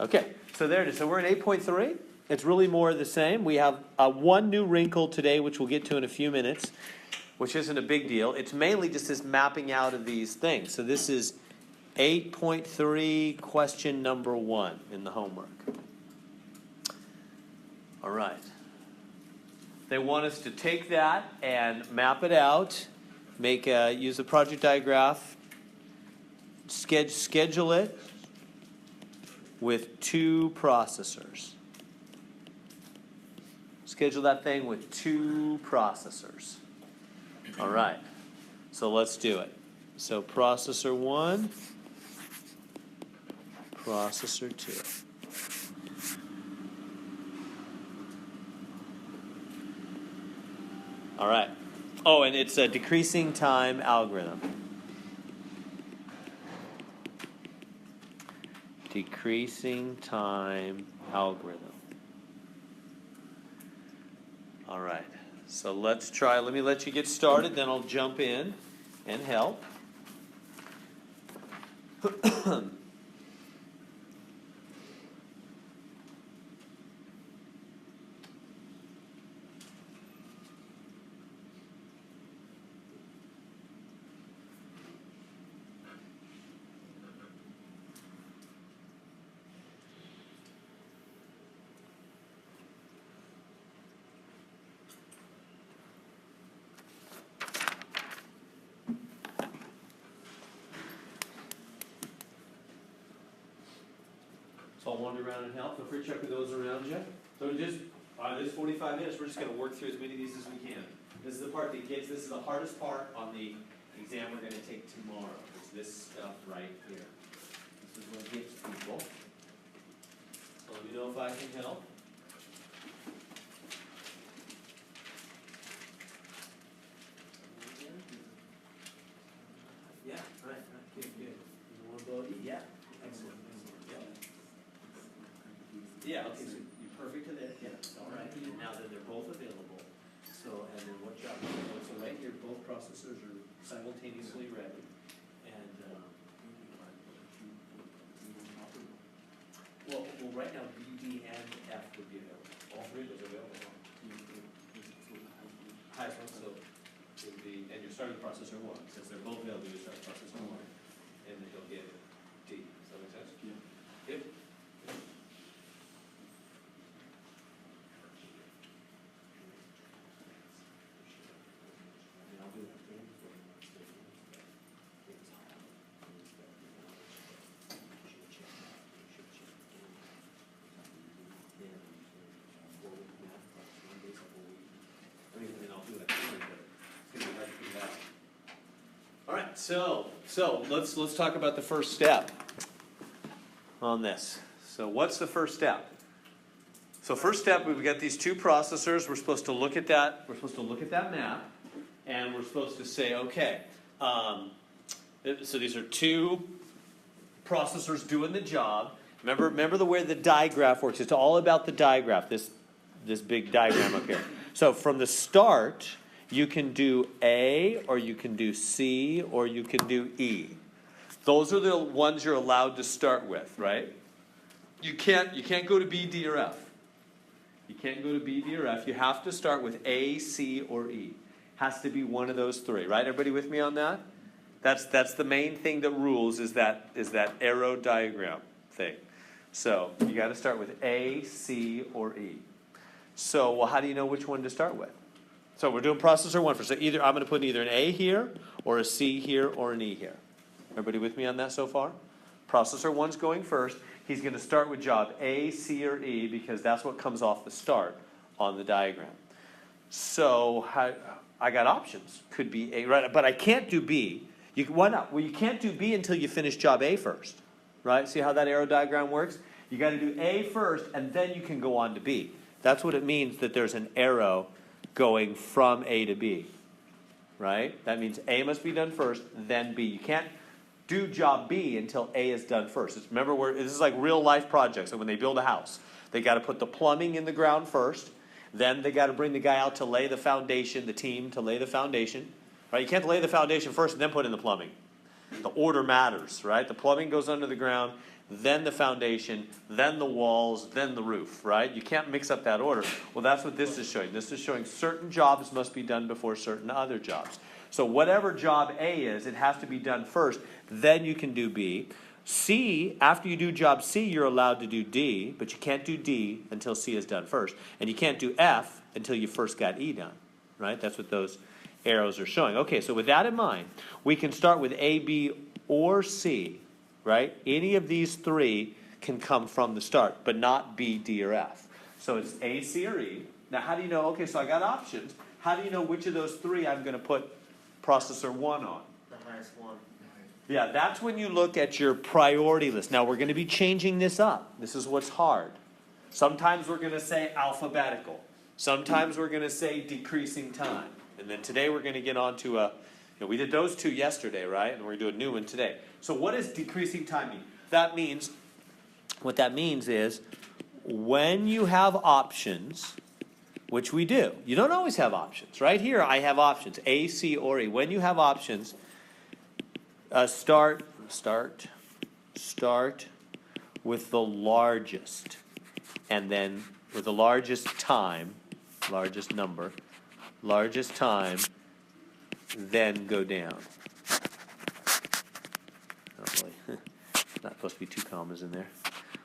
Okay, so there it is. So we're in 8.3. It's really more of the same. We have one new wrinkle today, which we'll get to in a few minutes, which isn't a big deal. It's mainly just this mapping out of these things. So this is 8.3, question number 1 in the homework. All right. They want us to take that and map it out, use a project diagram, schedule it with 2 processors. Schedule that thing with 2 processors. All right. So let's do it. So processor 1, processor 2. All right. Oh, and it's a decreasing time algorithm. Decreasing time algorithm. All right. So let's try. Let me let you get started, then I'll jump in and help. So I'll wander around and help. Feel free to check with those around you. So just, this 45 minutes, we're just going to work through as many of these as we can. This is the part that gets, this is the hardest part on the exam we're going to take tomorrow. It's this stuff right here. This is what gets people. So let me know if I can help. Yeah, right, good. You want to go E? Yeah, excellent. Yeah, okay, so you're perfect to this, yeah, all right. And now that they're both available, so, and then what job, so right here, both processors are simultaneously ready. And, well, right now, B, D, and F would be available. All 3 of those are available. Highest one, so it would be, and you're starting processor 1, since they're both available, you start processor 1, and then you'll get D. Does that make sense? Yeah. Yep. All right, so let's talk about the first step on this. So what's the first step? So first step, we've got these 2 processors. We're supposed to look at that. We're supposed to look at that map, and we're supposed to say, okay. So these are 2 processors doing the job. Remember the way the diagram works. It's all about the diagram. This big diagram up here. So from the start, you can do A, or you can do C, or you can do E. Those are the ones you're allowed to start with, right? You can't go to B, D, or F. You can't go to B, D, or F. You have to start with A, C, or E. Has to be one of those 3, right? Everybody with me on that? That's the main thing that rules is that arrow diagram thing. So you got to start with A, C, or E. So, well, how do you know which one to start with? So we're doing processor 1 first. So either I'm going to put either an A here, or a C here, or an E here. Everybody with me on that so far? Processor 1's going first. He's going to start with job A, C, or E because that's what comes off the start on the diagram. So I got options. Could be A, right? But I can't do B. Why not? Well, you can't do B until you finish job A first, right? See how that arrow diagram works? You got to do A first, and then you can go on to B. That's what it means that there's an arrow going from A to B, right? That means A must be done first, then B. You can't do job B until A is done first. Remember, this is like real life projects. So when they build a house, they got to put the plumbing in the ground first. Then they got to bring the guy out to lay the foundation, the team to lay the foundation. Right? You can't lay the foundation first and then put in the plumbing. The order matters, right? The plumbing goes under the ground, then the foundation, then the walls, then the roof, right? You can't mix up that order. Well, that's what this is showing. This is showing certain jobs must be done before certain other jobs. So whatever job A is, it has to be done first, then you can do B. C, after you do job C, you're allowed to do D, but you can't do D until C is done first. And you can't do F until you first got E done, right? That's what those arrows are showing. Okay, so with that in mind, we can start with A, B, or C, right? Any of these three can come from the start, but not B, D, or F. So it's A, C, or E. Now, how do you know? Okay, so I got options. How do you know which of those three I'm going to put processor 1 on? The highest one. Yeah, that's when you look at your priority list. Now, we're going to be changing this up. This is what's hard. Sometimes we're going to say alphabetical. Sometimes we're going to say decreasing time. And then today we're going to get on to we did those two yesterday, right? And we're going to do a new one today. So what does decreasing time mean? What that means is when you have options, which we do. You don't always have options. Right here I have options, A, C, or E. When you have options, start with the largest. And then with the largest time, largest number, largest time, then go down. Not really. Not supposed to be 2 commas in there.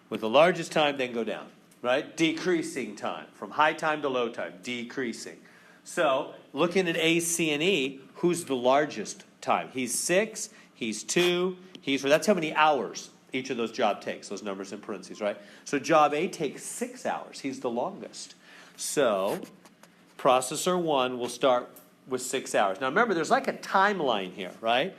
With the largest time, then go down. Right? Decreasing time. From high time to low time. Decreasing. So, looking at A, C, and E, who's the largest time? He's 6, he's 2, he's 4. That's how many hours each of those job takes, those numbers in parentheses, right? So job A takes 6 hours. He's the longest. So, processor 1 will start with 6 hours. Now remember, there's like a timeline here, right?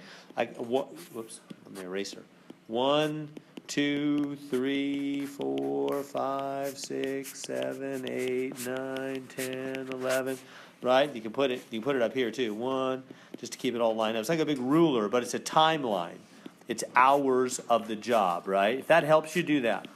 Whoops, let me erase her. 1, 2, 3, 4, 5, 6, 7, 8, 9, 10, 11. Right? You can put it up here too. 1, just to keep it all lined up. It's like a big ruler, but it's a timeline. It's hours of the job, right? If that helps you, do that.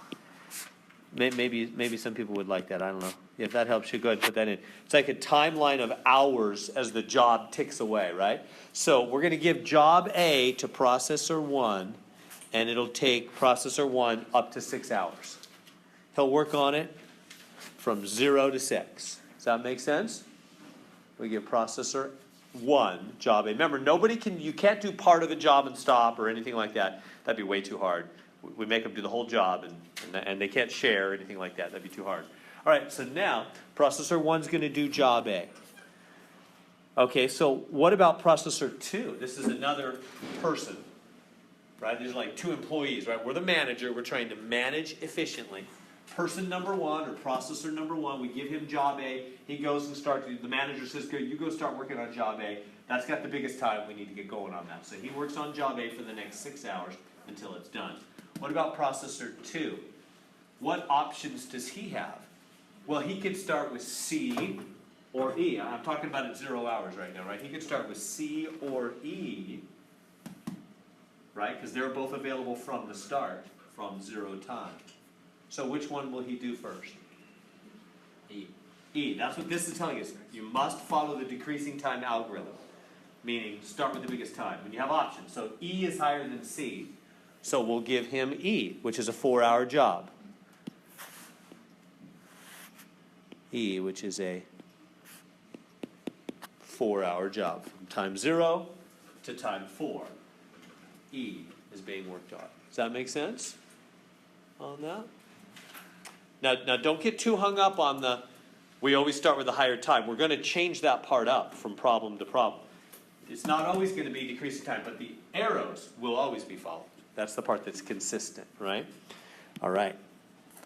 Maybe some people would like that. I don't know. If that helps you, go ahead and put that in. It's like a timeline of hours as the job ticks away, right? So we're going to give job A to processor 1, and it'll take processor 1 up to 6 hours. He'll work on it from 0 to 6. Does that make sense? We give processor 1 job A. Remember, you can't do part of a job and stop or anything like that. That'd be way too hard. We make them do the whole job, and they can't share or anything like that. That'd be too hard. All right, so now processor 1's going to do job A. Okay, so what about processor 2? This is another person, right? These are like 2 employees, right? We're the manager. We're trying to manage efficiently. Person number 1 or processor number 1, we give him job A. He goes and starts. The manager says, "Good, you go start working on job A." That's got the biggest time. We need to get going on that. So he works on job A for the next 6 hours until it's done. What about processor 2? What options does he have? Well, he could start with C or E. I'm talking about at 0 hours right now, right? He could start with C or E, right? Because they're both available from the start, from 0 time. So which one will he do first? E. E. That's what this is telling us. You must follow the decreasing time algorithm, meaning start with the biggest time when you have options. So E is higher than C, so we'll give him E, which is a 4-hour job. E, which is a 4-hour job. From time 0 to time 4. E is being worked on. Does that make sense on that? Now don't get too hung up on we always start with the higher time. We're going to change that part up from problem to problem. It's not always going to be decreasing time, but the arrows will always be followed. That's the part that's consistent, right? All right.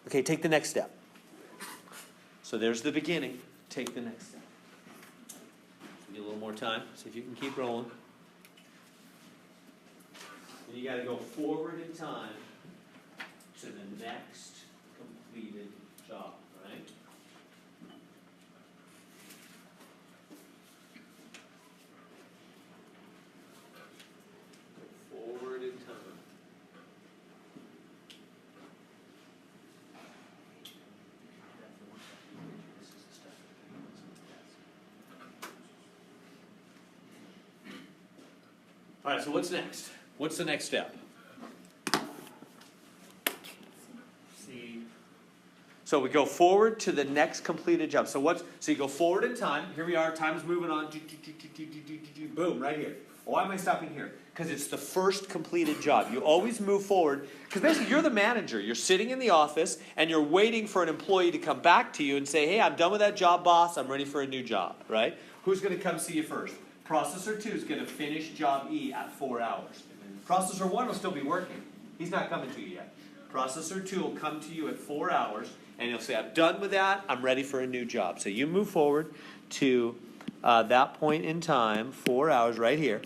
Okay, take the next step. So there's the beginning. Take the next step. Give you a little more time. See if you can keep rolling. And you got to go forward in time to the next completed job, right? Go forward in time. All right, so what's next? What's the next step? C. So we go forward to the next completed job. So you go forward in time. Here we are. Time is moving on. Boom, right here. Why am I stopping here? Because it's the first completed job. You always move forward. Because basically you're the manager. You're sitting in the office and you're waiting for an employee to come back to you and say, hey, I'm done with that job, boss. I'm ready for a new job, right? Who's going to come see you first? Processor 2 is going to finish job E at 4 hours. Processor 1 will still be working. He's not coming to you yet. Processor 2 will come to you at 4 hours and he'll say, I'm done with that. I'm ready for a new job. So you move forward to that point in time, 4 hours right here.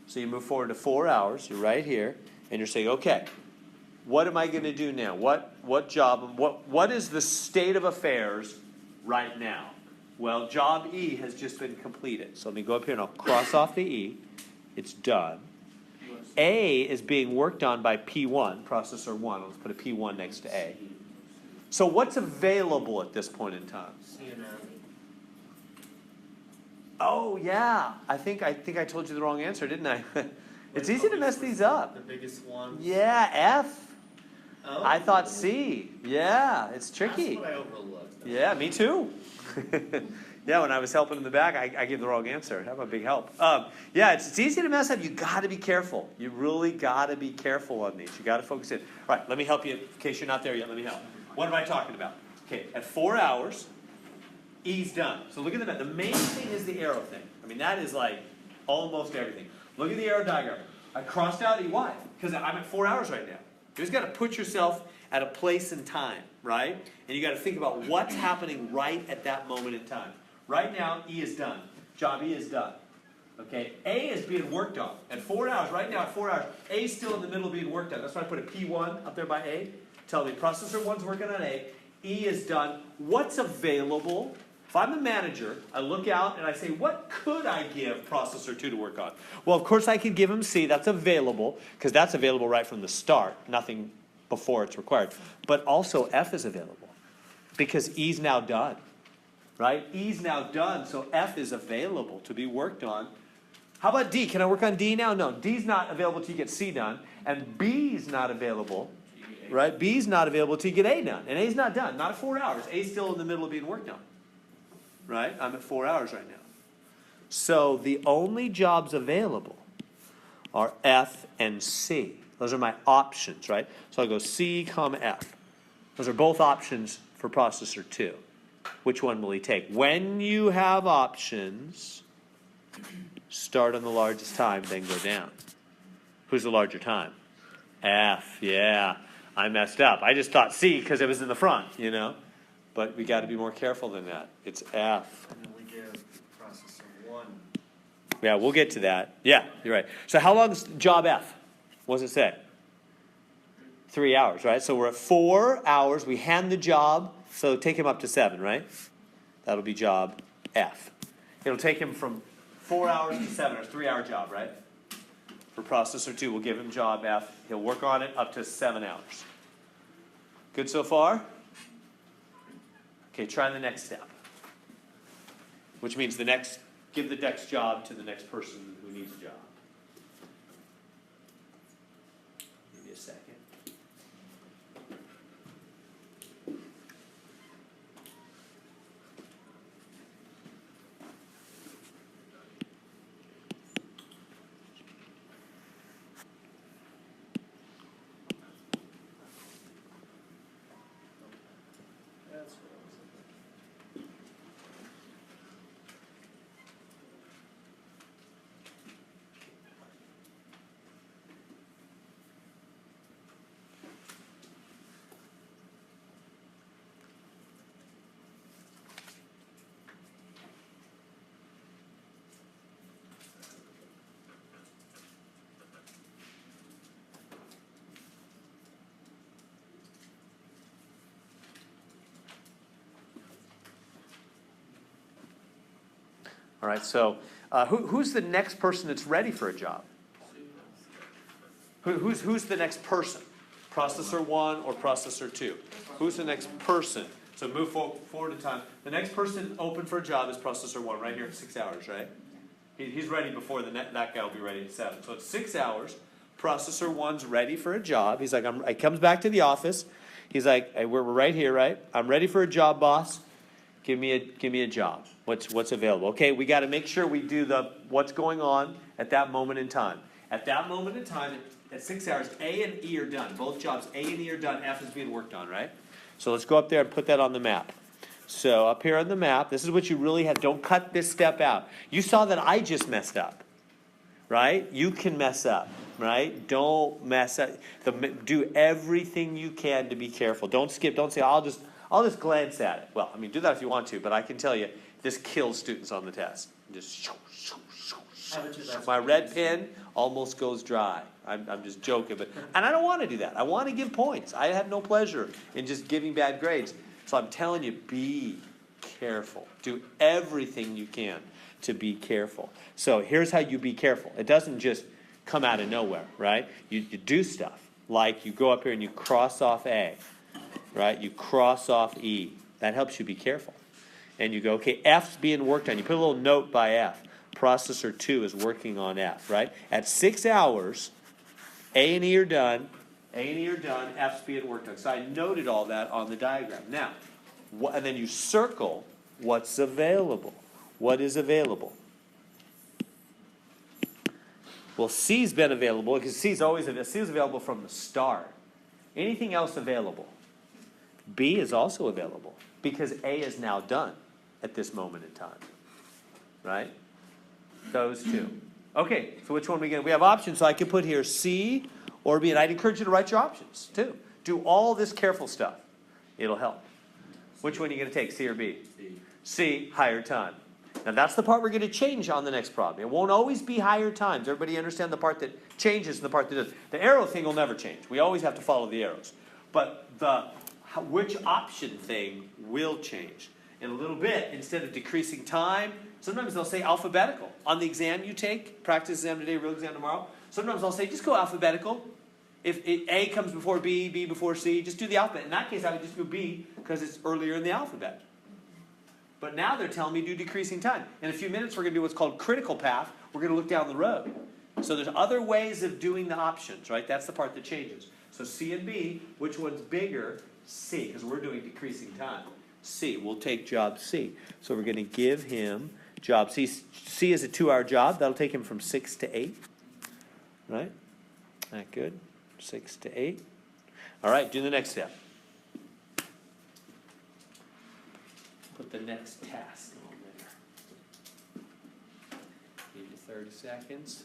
So you move forward to 4 hours. You're right here. And you're saying, okay, what am I going to do now? What job? What is the state of affairs right now? Well, job E has just been completed. So let me go up here and I'll cross off the E. It's done. A is being worked on by P1, processor 1. Let's put a P1 next to A. So what's available at this point in time? C and F. Oh, yeah. I think I told you the wrong answer, didn't I? It's easy to mess these up. The biggest one. Yeah, F. Oh. I thought C. Yeah, it's tricky. That's what I overlooked. Yeah, me too. Yeah, when I was helping in the back, I gave the wrong answer. That was a big help. Yeah, it's easy to mess up. You got to be careful. You really got to be careful on these. You got to focus in. All right, let me help you in case you're not there yet. Let me help. What am I talking about? Okay, at 4 hours, E's done. So look at the main thing is the arrow thing. I mean, that is like almost everything. Look at the arrow diagram. I crossed out E. Why? Because I'm at 4 hours right now. You just got to put yourself at a place and time, right? And you got to think about what's happening right at that moment in time. Right now, E is done. Job E is done. Okay, A is being worked on. At 4 hours, right now at 4 hours, A is still in the middle being worked on. That's why I put a P1 up there by A. Tell me, processor 1's working on A. E is done. What's available? If I'm the manager, I look out and I say, what could I give processor 2 to work on? Well, of course I could give him C. That's available, because that's available right from the start. Nothing before it's required. But also F is available, because E's now done. Right? E's now done, so F is available to be worked on. How about D? Can I work on D now? No, D's not available till you get C done, and B's not available, right? B's not available till you get A done, and A's not done, not at 4 hours. A's still in the middle of being worked on, right? I'm at 4 hours right now. So the only jobs available are F and C. Those are my options, right? So I'll go C, F. Those are both options for processor 2. Which one will he take? When you have options, start on the largest time, then go down. Who's the larger time? F, yeah. I messed up. I just thought C because it was in the front, you know. But we got to be more careful than that. It's F. And then we give processor 1. Yeah, we'll get to that. Yeah, you're right. So how long is job F? What does it say? 3 hours, right? So we're at 4 hours. We hand the job. So take him up to 7, right? That'll be job F. It'll take him from 4 hours to 7 hours, 3 hour job, right? For processor 2, we'll give him job F. He'll work on it up to 7 hours. Good so far? Okay, try the next step. Which means give the next job to the next person who needs a job. Give me a second. That's what I was looking. All right, so who's the next person that's ready for a job? Who's the next person? Processor 1 or processor 2? Who's the next person? So move forward in time. The next person open for a job is processor 1, right here at 6 hours, right? He's ready before that guy will be ready at 7. So it's 6 hours. processor one's ready for a job. He's like, he comes back to the office. He's like, hey, we're right here, right? I'm ready for a job, boss. Give me a job. What's available? Okay, we got to make sure we do what's going on at that moment in time. At that moment in time, at 6 hours, A and E are done. Both jobs, A and E are done. F is being worked on, right? So let's go up there and put that on the map. So up here on the map, this is what you really have. Don't cut this step out. You saw that I just messed up, right? You can mess up, right? Don't mess up. Do everything you can to be careful. Don't skip. Don't say, I'll just glance at it. Well, I mean, do that if you want to, but I can tell you, this kills students on the test. Just my red pen almost goes dry. I'm just joking, and I don't want to do that. I want to give points. I have no pleasure in just giving bad grades. So I'm telling you, be careful. Do everything you can to be careful. So here's how you be careful. It doesn't just come out of nowhere, right? You do stuff like you go up here and you cross off A, right? You cross off E. That helps you be careful. And you go, okay, F's being worked on. You put a little note by F. Processor 2 is working on F, right? At 6 hours, A and E are done. A and E are done. F's being worked on. So I noted all that on the diagram. Now, and then you circle what's available. What is available? Well, C's been available because C is available from the start. Anything else available? B is also available because A is now done at this moment in time. Right? Those two. Okay, so which one are we going to? We have options, so I can put here C or B, and I'd encourage you to write your options too. Do all this careful stuff. It'll help. Which one are you going to take, C or B? C, higher time. Now that's the part we're going to change on the next problem. It won't always be higher times. Everybody understand the part that changes and the part that doesn't. The arrow thing will never change. We always have to follow the arrows. But which option thing will change. In a little bit, instead of decreasing time, sometimes they'll say alphabetical. On the exam you take, practice exam today, real exam tomorrow, sometimes I'll say just go alphabetical. If A comes before B, B before C, just do the alphabet. In that case, I would just do B because it's earlier in the alphabet. But now they're telling me do decreasing time. In a few minutes, we're going to do what's called critical path. We're going to look down the road. So there's other ways of doing the options, right? That's the part that changes. So C and B, which one's bigger? C, because we're doing decreasing time. C, we'll take job C. So we're going to give him job C. C is a 2-hour job. That'll take him from 6 to 8. Right? That good? 6 to 8. All right, do the next step. Put the next task on there. Give you 30 seconds.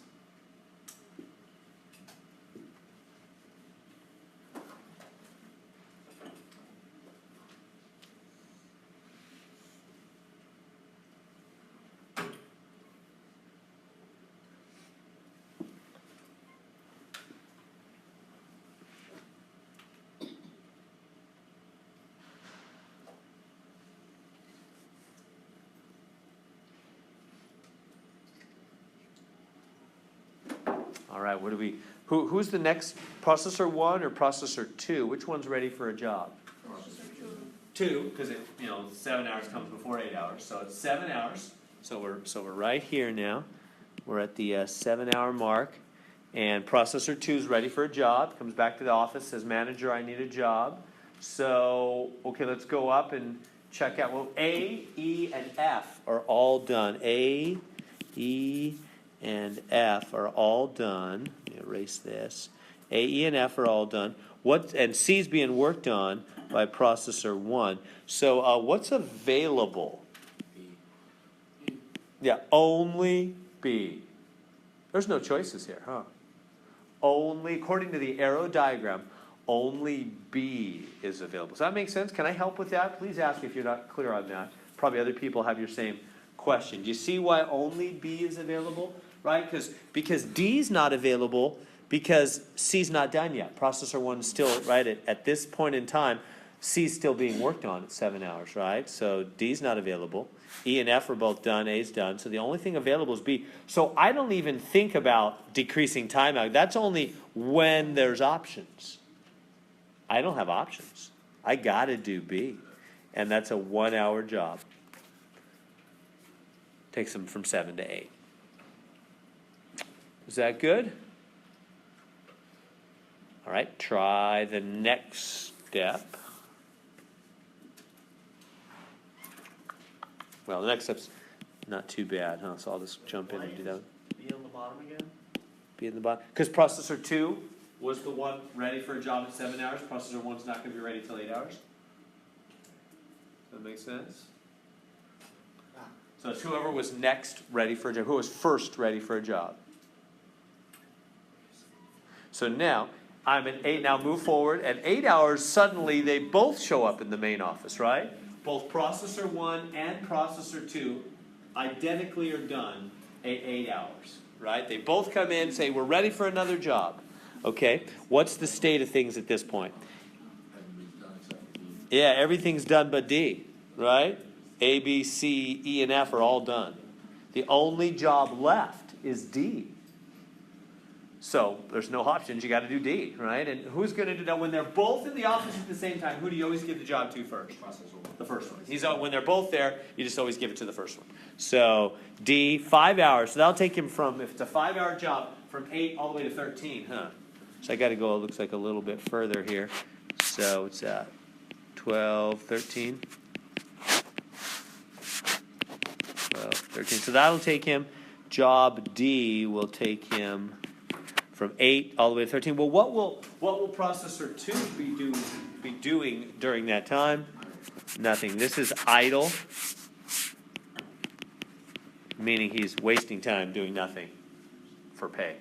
All right, what do we, who's the next, processor 1 or processor 2? Which one's ready for a job? Processor 2, because 7 hours comes before 8 hours, so it's 7 hours. So we're right here now. We're at the 7-hour mark, and processor 2 is ready for a job. Comes back to the office, says, manager, I need a job. So, okay, let's go up and check out. Well, A, E, and F are all done. A, E, and F are all done. Let me erase this. A, E, and F are all done. And C is being worked on by processor 1. So what's available? B. Yeah, only B. There's no choices here, huh? Only, according to the arrow diagram, only B is available. Does that make sense? Can I help with that? Please ask if you're not clear on that. Probably other people have your same question. Do you see why only B is available? Right? Because D's not available because C's not done yet. Processor 1 is still, right, at this point in time, C's still being worked on at 7 hours, right? So D's not available. E and F are both done. A's done. So the only thing available is B. So I don't even think about decreasing timeout. That's only when there's options. I don't have options. I got to do B. And that's a 1-hour job. Takes them from 7 to 8. Is that good? All right, try the next step. Well, the next step's not too bad, huh? So I'll just jump in and do that. Be on the bottom again? Be in the bottom. Because processor 2 was the one ready for a job at 7 hours. Processor 1's not going to be ready till 8 hours. Does that make sense? So it's whoever was next ready for a job. Who was first ready for a job? So now, I'm at 8. Now move forward. At 8 hours, suddenly they both show up in the main office, right? Both processor 1 and processor 2 identically are done at 8 hours, right? They both come in and say, we're ready for another job. Okay, what's the state of things at this point? Yeah, everything's done but D, right? A, B, C, E, and F are all done. The only job left is D. So there's no options, you got to do D, right? And who's going to do that? When they're both in the office at the same time, who do you always give the job to first? The first one. When they're both there, you just always give it to the first one. So D, 5 hours. So that'll take him from, if it's a 5-hour job, from 8 all the way to 13, huh? So I got to go, it looks like a little bit further here. So it's 12, 13. 12, 13. So that'll take him, job D will take him from 8 all the way to 13. Well, what will processor 2 be doing during that time? Nothing. This is idle, meaning he's wasting time doing nothing for pay.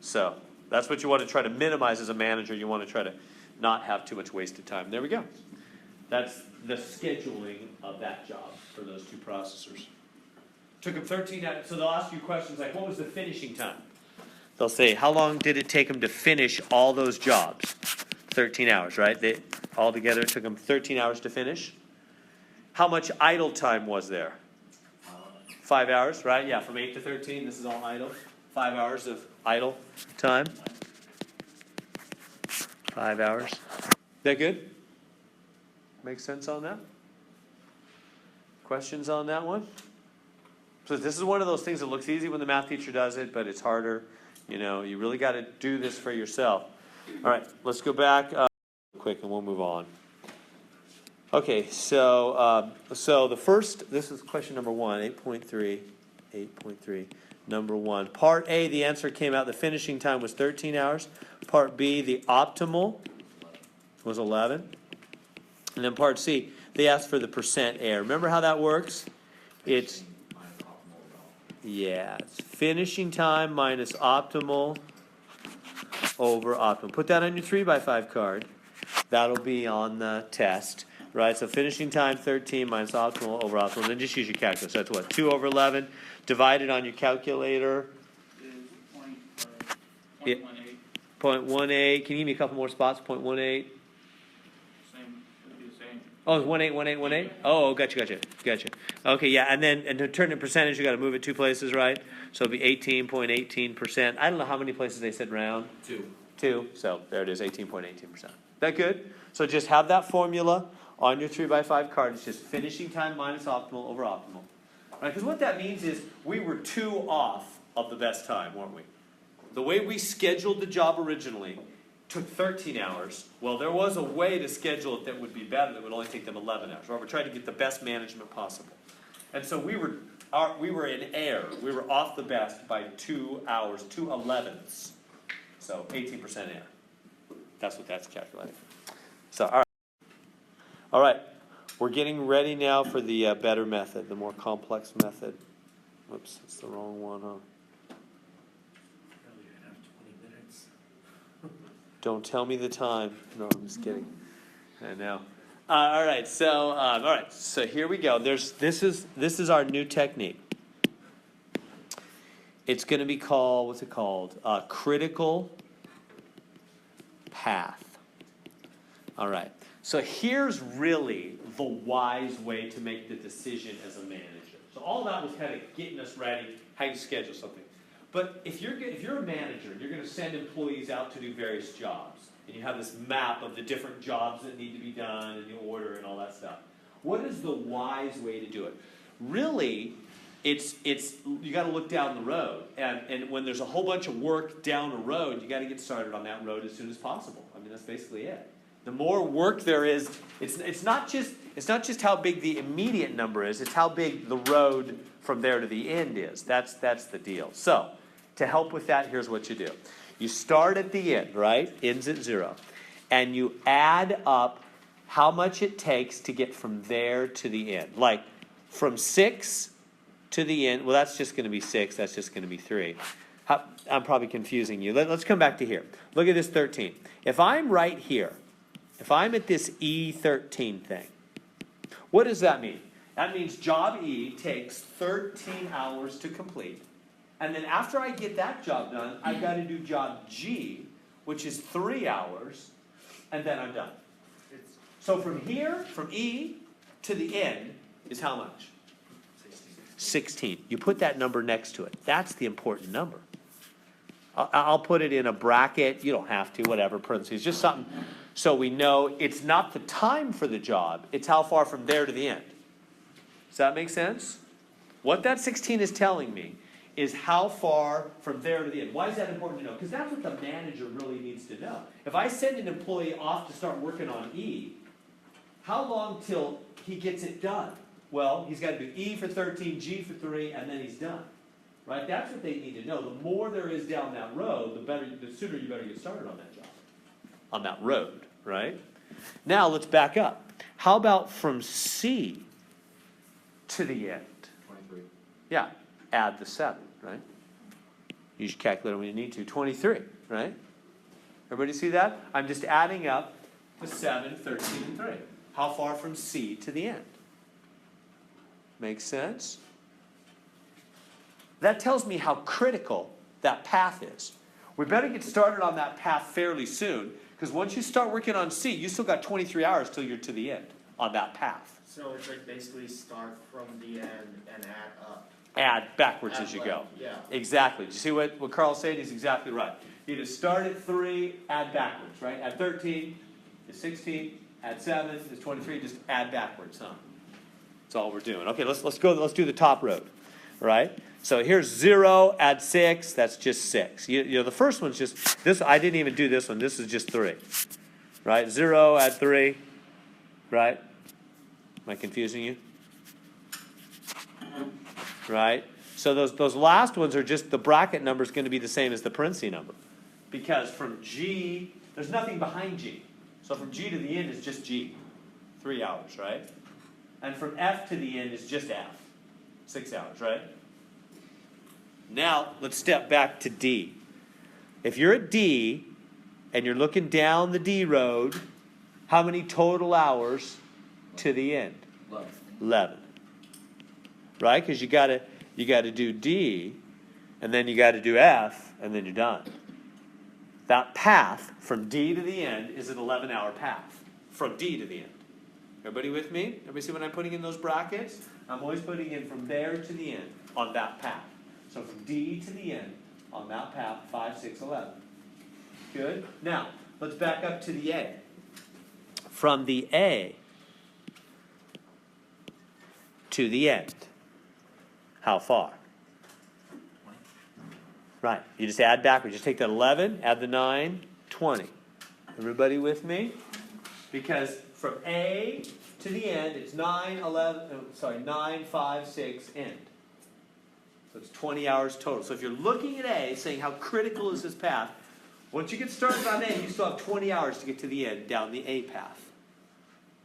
So that's what you want to try to minimize as a manager. You want to try to not have too much wasted time. There we go. That's the scheduling of that job for those two processors. Took them 13 hours. So they'll ask you questions like, what was the finishing time? They'll say, how long did it take them to finish all those jobs? 13 hours, right? They all together took them 13 hours to finish. How much idle time was there? 5 hours, right? Yeah, from 8 to 13, this is all idle. 5 hours of idle time. 5 hours. That good? Make sense on that? Questions on that one? So this is one of those things that looks easy when the math teacher does it, but it's harder. You know, you really got to do this for yourself. All right, let's go back quick and we'll move on. Okay, so the first, this is question number 1, 8.3, number 1. Part A, the answer came out, the finishing time was 13 hours. Part B, the optimal was 11. And then part C, they asked for the percent error. Remember how that works? It's finishing time minus optimal over optimal. Put that on your 3x5 card. That'll be on the test, right? So finishing time 13 minus optimal over optimal. And then just use your calculator. So that's what? 2 over 11 divided on your calculator. Is 0.18. 0.18. Can you give me a couple more spots? 0.18. Oh, 18. Oh, gotcha. Okay, yeah, and to turn it percentage, you got to move it 2 places, right? So it'll be 18.18%. I don't know how many places they said round. 2. So there it is, 18.18%. That good? So just have that formula on your 3x5 card. It's just finishing time minus optimal over optimal, right? Because what that means is we were 2 off of the best time, weren't we? The way we scheduled the job originally took 13 hours. Well, there was a way to schedule it that would be better, that would only take them 11 hours. Right? We're trying to get the best management possible. And so we were in error. We were off the best by 2 hours, 2 11ths. So 18% error. That's what that's calculating. So, all right. We're getting ready now for the better method, the more complex method. Whoops, that's the wrong one, huh? Don't tell me the time. No, I'm just kidding. I know. All right. So here we go. This is our new technique. It's going to be called, what's it called? Critical path. All right. So here's really the wise way to make the decision as a manager. So all that was kind of getting us ready, how you schedule something. But if you're a manager, you're going to send employees out to do various jobs, and you have this map of the different jobs that need to be done, and the order, and all that stuff. What is the wise way to do it? Really, it's you got to look down the road, and when there's a whole bunch of work down the road, you got to get started on that road as soon as possible. I mean, that's basically it. The more work there is, it's not just how big the immediate number is, it's how big the road from there to the end is. That's the deal. So, to help with that, here's what you do. You start at the end, right? Ends at 0. And you add up how much it takes to get from there to the end. Like, from 6 to the end, well, that's just going to be 6, that's just going to be 3. I'm probably confusing you. Let's come back to here. Look at this 13. If I'm right here, if I'm at this E13 thing, what does that mean? That means job E takes 13 hours to complete. And then after I get that job done, I've got to do job G, which is 3 hours, and then I'm done. So from here, from E to the end, is how much? 16. You put that number next to it. That's the important number. I'll put it in a bracket. You don't have to, whatever, parentheses. Just something so we know it's not the time for the job. It's how far from there to the end. Does that make sense? What that 16 is telling me is how far from there to the end. Why is that important to know? Because that's what the manager really needs to know. If I send an employee off to start working on E, how long till he gets it done? Well, he's got to do E for 13, G for 3, and then he's done. Right? That's what they need to know. The more there is down that road, the sooner you better get started on that job. On that road, right? Now let's back up. How about from C to the end? 23. Yeah, add the 7, right? Use your calculator when you need to. 23, right? Everybody see that? I'm just adding up the 7, 13, and 3. How far from C to the end? Makes sense? That tells me how critical that path is. We better get started on that path fairly soon, because once you start working on C, you still got 23 hours till you're to the end on that path. So it's like basically start from the end and add up. Add backwards Add as you left, go. yeah. Exactly. Do you see what Carl's saying? He's exactly right. You just start at 3, add backwards, right? Add 13 is 16, add 7 is 23, just add backwards, huh? That's all we're doing. Okay, let's do the top road, right? So here's 0, add 6, that's just 6. You know, the first one's just, this, I didn't even do this one, this is just 3. Right, 0, add 3, right? Am I confusing you? Right? So those last ones are just, the bracket number is going to be the same as the parenthesis number. Because from G, there's nothing behind G. So from G to the end is just G. 3 hours, right? And from F to the end is just F. 6 hours, right? Now, let's step back to D. If you're at D, and you're looking down the D road, how many total hours to the end? 11. Right? Because you gotta do D, and then you gotta do F, and then you're done. That path from D to the end is an 11-hour path. From D to the end. Everybody with me? Everybody see what I'm putting in those brackets? I'm always putting in from there to the end on that path. So from D to the end on that path, 5, 6, 11. Good? Now, let's back up to the A. From the A to the end, how far? 20. Right. You just add backwards. Just take that 11, add the 9, 20. Everybody with me? Because from A to the end, it's 9, 5, 6, end. So it's 20 hours total. So if you're looking at A, saying how critical is this path, once you get started on A, you still have 20 hours to get to the end down the A path.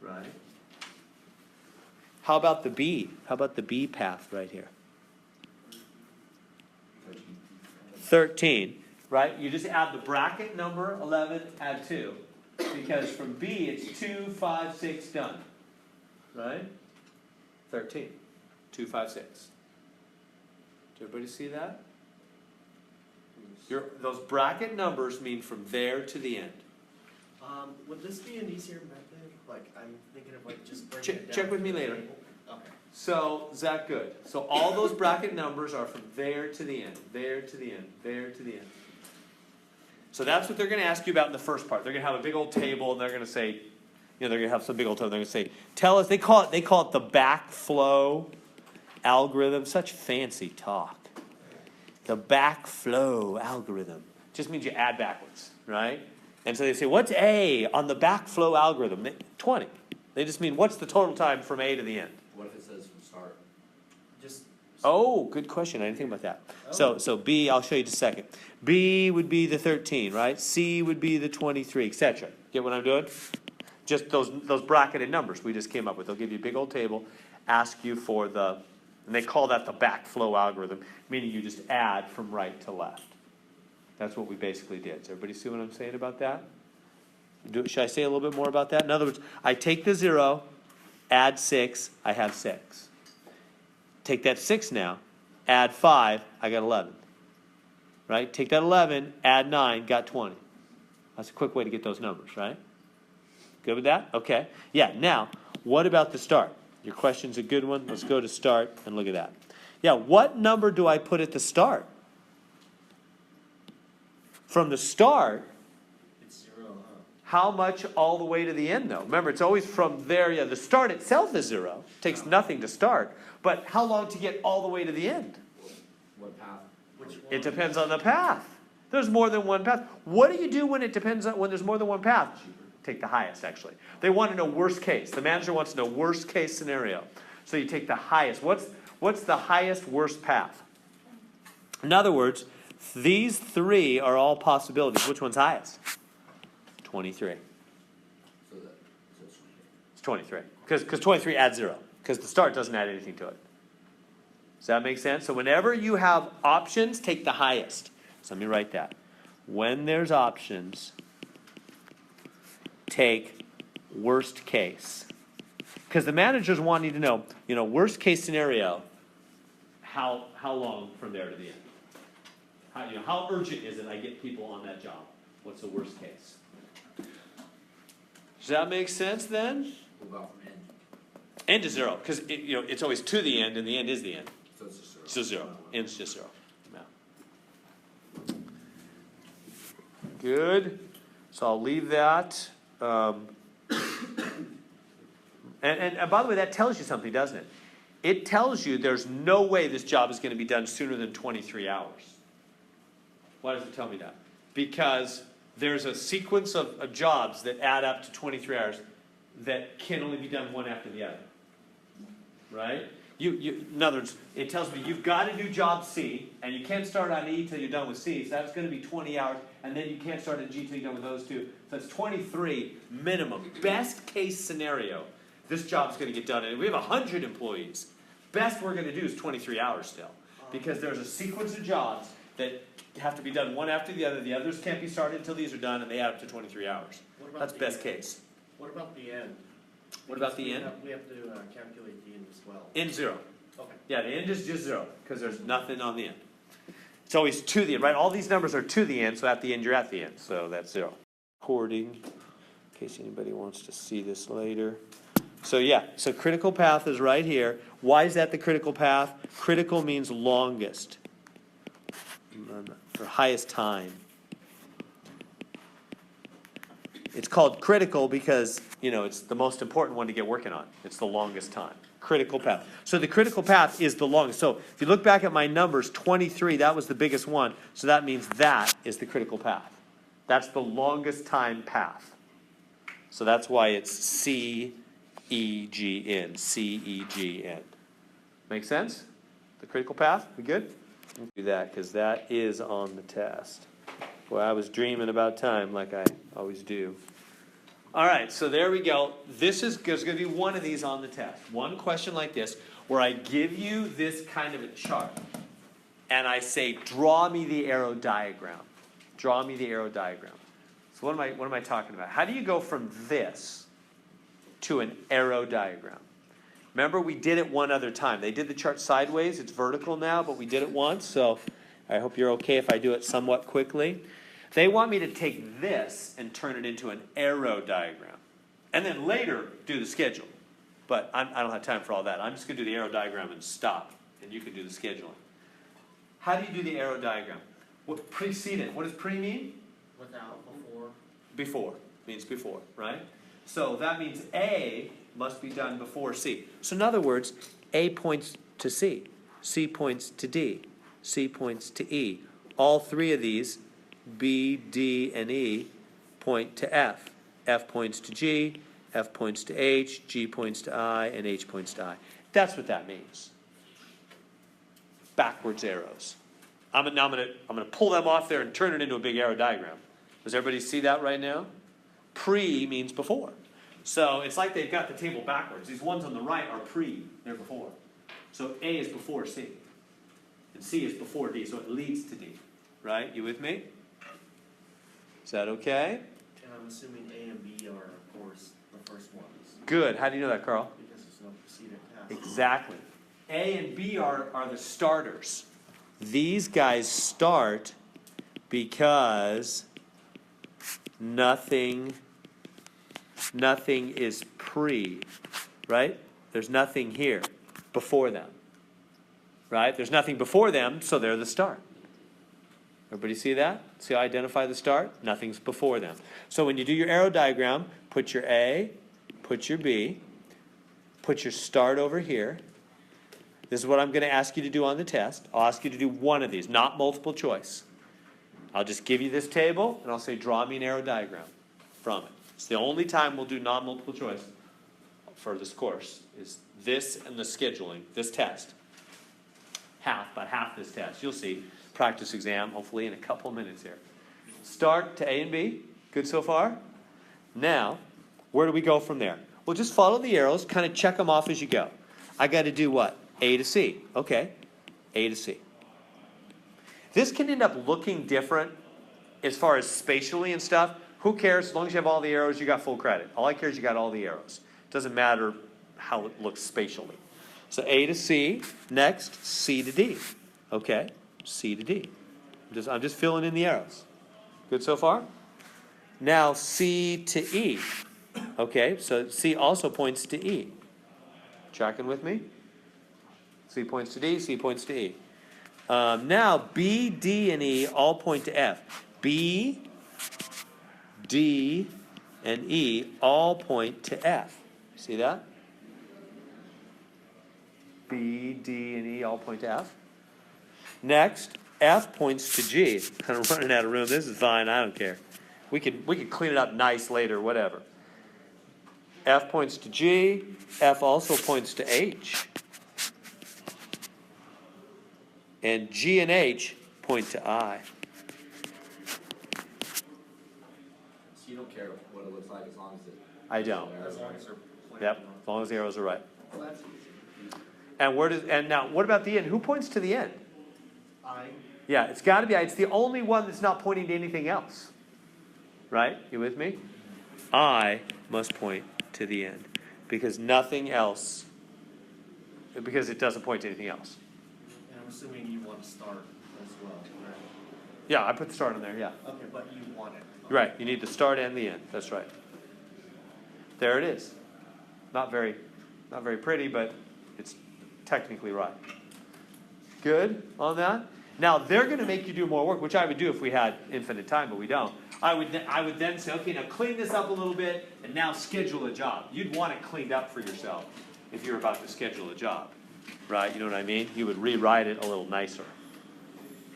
Right? How about the B? How about the B path right here? 13. Right? You just add the bracket number 11, add 2. Because from B, it's 2, 5, 6, done. Right? 13. 2, 5, 6. Did everybody see that? Those bracket numbers mean from there to the end. Would this be an easier method? Like, I'm thinking of like just bringing it down. Check with to me the later. table. Okay. So, is that good? So all those bracket numbers are from there to the end, there to the end, there to the end. So that's what they're going to ask you about in the first part. They're going to have a big old table, and they're going to say, they're going to have some big old table. They're going to say, tell us. They call it the backflow algorithm, such fancy talk. The backflow algorithm. Just means you add backwards, right? And so they say, what's A on the backflow algorithm? 20. They just mean, what's the total time from A to the end? What if it says from start? Just. Oh, good question. I didn't think about that. So B, I'll show you in just a second. B would be the 13, right? C would be the 23, etc. Get what I'm doing? Just those bracketed numbers we just came up with. They'll give you a big old table, ask you for the, and they call that the backflow algorithm, meaning you just add from right to left. That's what we basically did. Does everybody see what I'm saying about that? Should I say a little bit more about that? In other words, I take the 0, add 6, I have 6. Take that 6 now, add 5, I got 11. Right? Take that 11, add 9, got 20. That's a quick way to get those numbers, right? Good with that? Okay. Yeah, now, what about the start? Your question's a good one. Let's go to start and look at that. Yeah, what number do I put at the start? From the start, It's 0, huh? how much all the way to the end, though? Remember, it's always from there. Yeah, the start itself is 0. Takes nothing to start. But how long to get all the way to the end? What path? Which one? It depends on the path. There's more than one path. What do you do when it depends on when there's more than one path? Take the highest, actually. They want to know worst case. The manager wants to know worst case scenario. So you take the highest. What's the highest worst path? In other words, these 3 are all possibilities. Which one's highest? 23. So it's It's 23. Because 23 adds 0. Because the start doesn't add anything to it. Does that make sense? So whenever you have options, take the highest. So let me write that. When there's options, take worst case. Because the manager's wanting to know, worst case scenario, how long from there to the end? How urgent is it I get people on that job? What's the worst case? Does that make sense then? We'll go from end. End to 0, because it's always to the end, and the end is the end. So it's just 0. It's just 0. End's just 0. Yeah. Good. So I'll leave that. And by the way, that tells you something, doesn't it? It tells you there's no way this job is going to be done sooner than 23 hours. Why does it tell me that? Because there's a sequence of jobs that add up to 23 hours that can only be done one after the other. Right? In other words, it tells me you've got to do job C, and you can't start on E till you're done with C, so that's going to be 20 hours, and then you can't start on G till you're done with those two. So that's 23 minimum. Best case scenario, this job's going to get done. And we have 100 employees. Best we're going to do is 23 hours still, because there's a sequence of jobs that have to be done one after the other. The others can't be started until these are done, and they add up to 23 hours. That's best case. What about the end? What about the end? We have to calculate the end as well. End 0. Okay. Yeah, the end is just 0, because there's nothing on the end. It's always to the end, right? All these numbers are to the end, so at the end, you're at the end. So that's 0. Recording, in case anybody wants to see this later. So yeah, so critical path is right here. Why is that the critical path? Critical means longest, or highest time. It's called critical because, it's the most important one to get working on. It's the longest time. Critical path. So the critical path is the longest. So if you look back at my numbers, 23, that was the biggest one. So that means that is the critical path. That's the longest time path. So that's why it's C-E-G-N. C-E-G-N. Make sense? The critical path? We good? Let's do that because that is on the test. Boy, I was dreaming about time like I always do. All right, so there we go. There's going to be one of these on the test. One question like this, where I give you this kind of a chart, and I say, draw me the arrow diagram. Draw me the arrow diagram. So what am I talking about? How do you go from this to an arrow diagram? Remember, we did it one other time. They did the chart sideways. It's vertical now, but we did it once, so I hope you're okay if I do it somewhat quickly. They want me to take this and turn it into an arrow diagram. And then later do the schedule. But I don't have time for all that. I'm just going to do the arrow diagram and stop. And you can do the scheduling. How do you do the arrow diagram? What precedent? What does pre mean? Without, before. Before. Means before, right? So that means A must be done before C. So in other words, A points to C. C points to D. C points to E. All three of these, B, D, and E, point to F. F points to G, F points to H, G points to I, and H points to I. That's what that means. Backwards arrows. I'm gonna pull them off there and turn it into a big arrow diagram. Does everybody see that right now? Pre means before. So it's like they've got the table backwards. These ones on the right are pre, they're before. So A is before C. And C is before D, so it leads to D. Right? You with me? Is that okay? And I'm assuming A and B are, of course, the first ones. Good. How do you know that, Carl? Because there's no preceding task. Exactly. A and B are the starters. These guys start because nothing is pre, right? There's nothing here before them, right? There's nothing before them, so they're the start. Everybody see that? See how I identify the start? Nothing's before them. So when you do your arrow diagram, put your A, put your B, put your start over here. This is what I'm going to ask you to do on the test. I'll ask you to do one of these, not multiple choice. I'll just give you this table, and I'll say, draw me an arrow diagram from it. It's the only time we'll do non-multiple choice for this course, is this and the scheduling, this test. About half this test. You'll see. Practice exam, hopefully in a couple minutes here. Start to A and B. Good so far? Now, where do we go from there? Well, just follow the arrows, kind of check them off as you go. I got to do what? A to C. Okay. A to C. This can end up looking different as far as spatially and stuff. Who cares? As long as you have all the arrows, you got full credit. All I care is you got all the arrows. Doesn't matter how it looks spatially. So A to C. Next, C to D. Okay. C to D. I'm just filling in the arrows. Good so far? Now C to E. Okay, so C also points to E. Tracking with me? C points to D, C points to E. Now B, D, and E all point to F. B, D, and E all point to F. See that? B, D, and E all point to F. Next, F points to G. Kind of running out of room. This is fine. I don't care. We could clean it up nice later, whatever. F points to G. F also points to H. And G and H point to I. So you don't care what it looks like as long as it. I don't. As long as they're planted Yep. on. As long as the arrows are right. Well, that's easy. And now what about the end? Who points to the end? I, Yeah, it's got to be I. It's the only one that's not pointing to anything else. Right? You with me? I must point to the end. Because nothing else, because it doesn't point to anything else. and I'm assuming you want to start as well, right? Yeah, I put the start in there, yeah. Okay, but you want it. Right, you need the start and the end. That's right. There it is. Not very pretty, but it's technically right. Good on that? Now, they're going to make you do more work, which I would do if we had infinite time, but we don't. I would then say, okay, now clean this up a little bit, and now schedule a job. You'd want it cleaned up for yourself if you're about to schedule a job, right? You know what I mean? You would rewrite it a little nicer.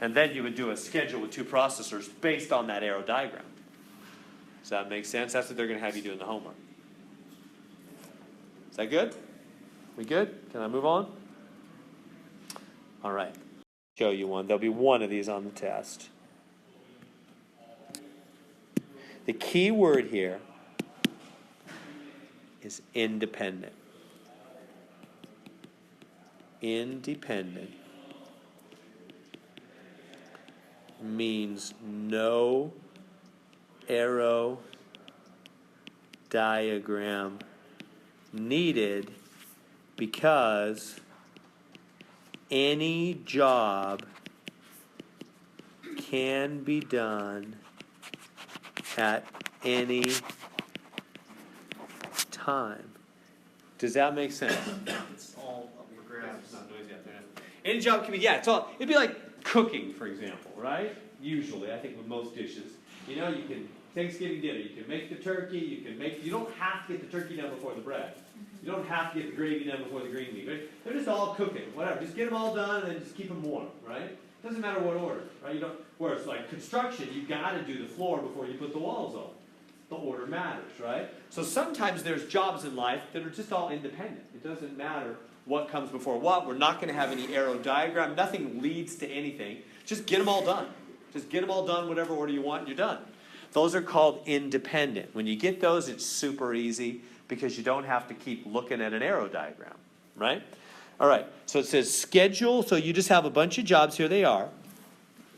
And then you would do a schedule with two processors based on that arrow diagram. Does that make sense? That's what they're going to have you do in the homework. Is that good? We good? Can I move on? All right. Show you one. There'll be one of these on the test. The key word here is independent. Independent means no arrow diagram needed because any job can be done at any time. Does that make sense? It's all up for grabs. Any job can be, yeah, it's all, it'd be like cooking, for example, right? Usually, I think with most dishes. You know, you can, Thanksgiving dinner, you can make the turkey, you don't have to get the turkey done before the bread. You don't have to get the gravy done before the green meat. Right? They're just all cooking, whatever. Just get them all done and then just keep them warm, right? Doesn't matter what order, right? You don't. Whereas like construction, you got to do the floor before you put the walls on. The order matters, right? So sometimes there's jobs in life that are just all independent. It doesn't matter what comes before what. We're not going to have any arrow diagram. Nothing leads to anything. Just get them all done. Just get them all done, whatever order you want, and you're done. Those are called independent. When you get those, it's super easy because you don't have to keep looking at an arrow diagram, right? All right, so it says schedule. So you just have a bunch of jobs. Here they are.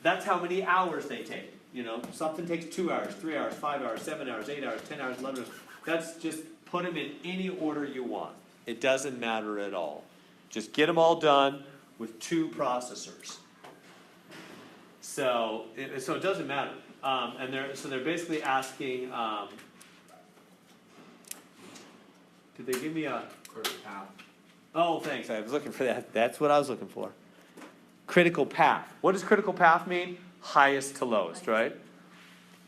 That's how many hours they take. You know, something takes 2 hours, 3 hours, 5 hours, 7 hours, 8 hours, 10 hours, 11 hours. That's just put them in any order you want. It doesn't matter at all. Just get them all done with 2 processors. So it doesn't matter. And they're basically asking, did they give me a Critical path. Oh, thanks. I was looking for that. That's what I was looking for. Critical path. What does critical path mean? Highest to lowest, right?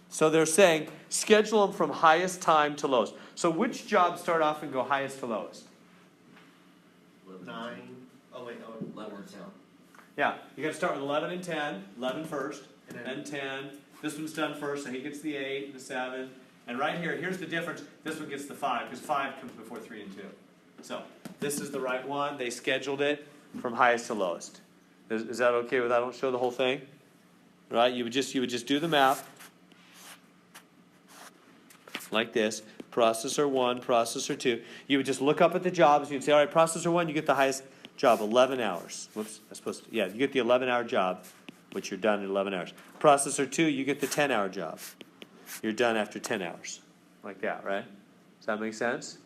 So they're saying schedule them from highest time to lowest. So which jobs start off and go highest to lowest? 9. Oh wait, 11 and 10. Yeah, you got to start with 11 and 10. 11 first, And then 10. This one's done first, so he gets the 8 and the 7. And right here, here's the difference. This one gets the 5 because 5 comes before 3 and 2. So this is the right one. They scheduled it from highest to lowest. Is that okay with that? I don't show the whole thing. Right? You would just do the math like this. Processor 1, processor 2. You would just look up at the jobs. You'd say, all right, processor 1, you get the highest job, 11 hours. Whoops, I'm supposed to, yeah, you get the 11-hour job, which you're done in 11 hours. Processor 2, you get the 10-hour job. You're done after 10 hours. Like that, right? Does that make sense?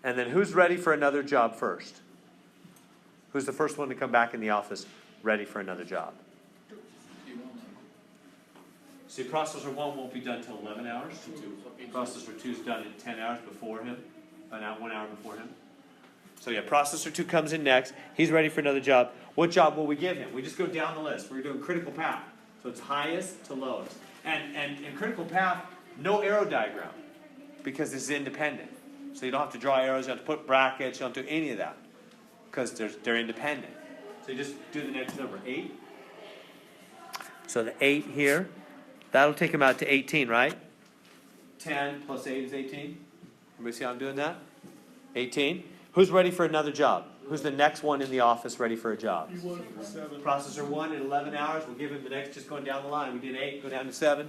And then who's ready for another job first? Who's the first one to come back in the office ready for another job? See, processor 1 won't be done till 11 hours. Processor 2 is done in 10 hours before him, about 1 hour before him. So yeah, processor 2 comes in next. He's ready for another job. What job will we give him? We just go down the list. We're doing critical path. So it's highest to lowest. And in critical path, no arrow diagram because it's independent. So you don't have to draw arrows, you don't have to put brackets, you don't do any of that because they're independent. So you just do the next number, 8. So the 8 here, that'll take him out to 18, right? 10 plus 8 is 18. Everybody see how I'm doing that? 18. Who's ready for another job? Who's the next one in the office ready for a job? Processor 1 in 11 hours. We'll give him the next, just going down the line. We did 8, go down to 7.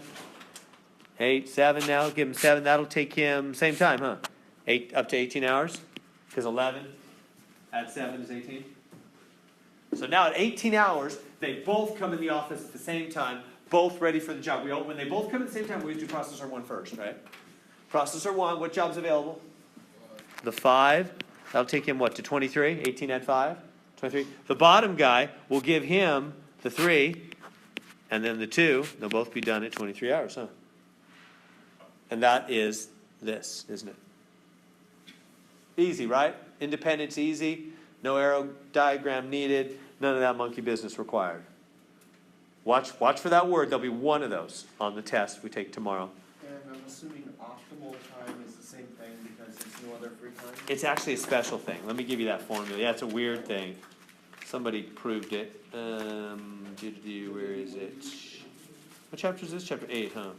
8, 7 now. Give him 7. That'll take him, same time, huh? 8 up to 18 hours. Because 11 add 7 is 18. So now at 18 hours, they both come in the office at the same time, both ready for the job. When they both come at the same time, we always do processor 1 first, right? Processor 1, what job's available? The 5. That'll take him, what, to 23? 18 add 5? 23. The bottom guy will give him the 3, and then the 2. They'll both be done at 23 hours, huh? And that is this, isn't it? Easy, right? Independence easy. No arrow diagram needed. None of that monkey business required. Watch for that word. There'll be one of those on the test we take tomorrow. And I'm assuming optimal time is the same thing because there's no other free time? It's actually a special thing. Let me give you that formula. Yeah, it's a weird thing. Somebody proved it. Where is it? What chapter is this? Chapter 8, huh?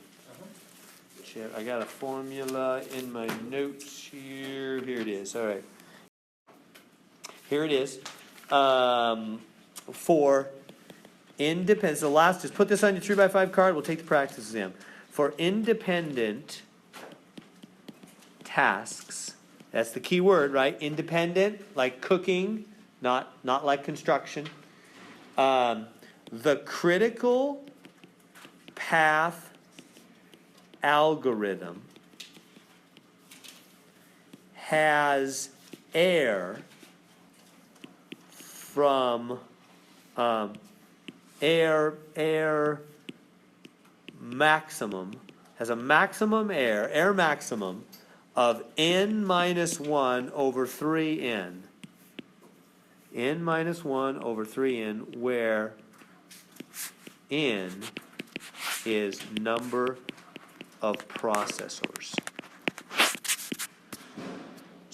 I got a formula in my notes here. Here it is. All right. Here it is. For independent, the last, just put this on your 3x5 card. We'll take the practice exam. For independent tasks, that's the key word, right? Independent, like cooking, not like construction. The critical path algorithm has error from error maximum, has a maximum error maximum of n minus 1 over 3n. n minus 1 over 3n, where n is number of processors.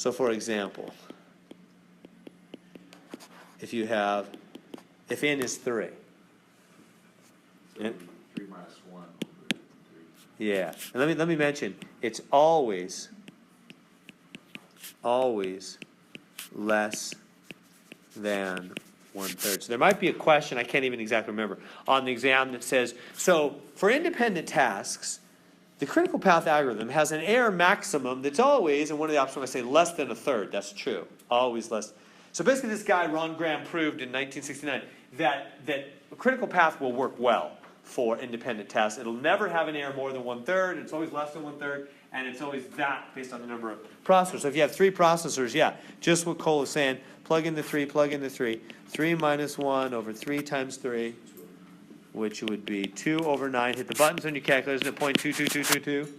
So for example, if n is 3. So And- 3 minus 1 over 3. Yeah, and let me mention, it's always less than 1/3. So there might be a question, I can't even exactly remember, on the exam that says, so for independent tasks, the critical path algorithm has an error maximum that's always, and one of the options I say less than 1/3. That's true, always less. So basically this guy, Ron Graham, proved in 1969 that a critical path will work well for independent tasks. It'll never have an error more than 1/3, it's always less than 1/3, and it's always that based on the number of processors. So if you have 3 processors, yeah, just what Cole is saying, plug in the 3, plug in the 3. 3 minus 1 over 3 times 3, which would be 2 over 9. Hit the buttons on your calculator, isn't it 0.22222?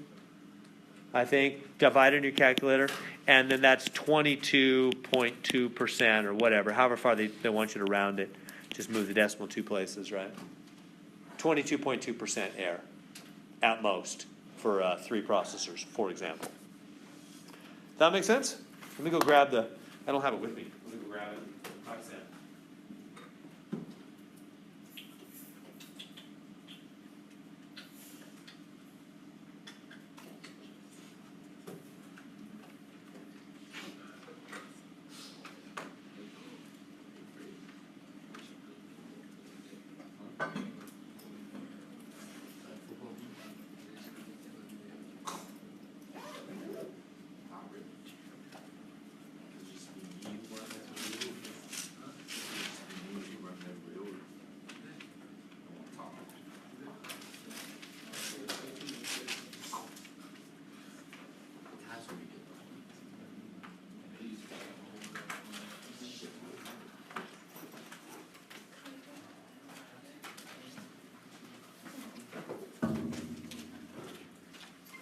I think, divide in your calculator, and then that's 22.2% or whatever, however far they want you to round it. Just move the decimal 2 places, right? 22.2% error, at most, for 3 processors, for example. Does that make sense? Let me go grab I don't have it with me. Let me go grab it.